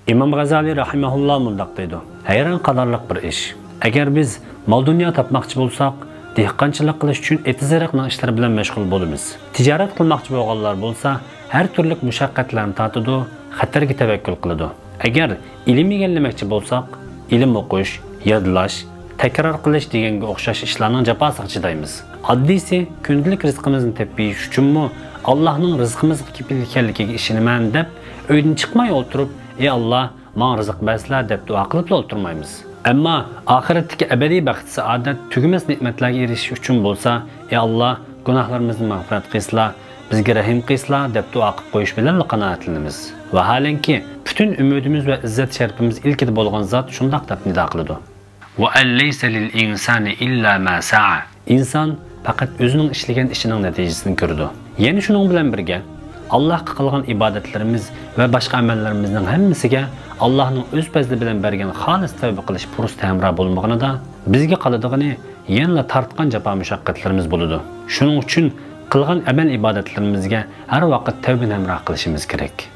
İmam Gazali rahimahullah mundaq deydi. Hayran qadarlıq bir iş. Agar biz mol dunyo topmoqchi bo'lsak, dehqonchilik qilish uchun etizariqning ishlari bilan mashg'ul bo'lamiz. Tijorat qilmoqchi bo'lganlar bo'lsa, har turli mushaqqatlarni tortadi, xatarga tavakkul qiladi. Agar ilm egallamoqchi bo'lsak, ilm o'qish, yodlash, takror qilish deganga o'xshash ishlarning jafosiga chidaymiz. Oddiysi kundalik rizqimizni tepish uchunmi Allohning rizqimizga kepil ekanligiga ishonaman deb uydan chiqmay o'tirib, "Ey Alloh, menga rizq berslar" deb duo qilib o'tirmaymiz. Ammo oxiratdagi abadiy baxt saodat tugamas ne'matlarga erishish uchun bo'lsa, "Ey Alloh, gunohlarimizni mag'firat qilslar, bizga rahim qilslar" deb duo qilib qo'yish bilan qanoatlanamiz. Vaholanki, butun umidimiz va izzat sharafimiz ilkida bo'lgan zot shundoq deb nido qiladi. "Va allaysa lil insani illa ma sa'a." Inson faqat o'zining ishlagan ishining natijasini ko'rdi. Ya'ni shuning bilan birga Allohga qilgan ibodatlarimiz va boshqa amallarimizning hammasiga Allohning o'z fazli bilan bergan xolis tavba qilish fursati hamroh bo'lmaganida bizga qoladigani yana tortgan jafo mushaqqatlarimiz bo'ladi. Shuning uchun qilgan amal ibodatlarimizga har vaqt tavba hamroh qilishimiz kerak.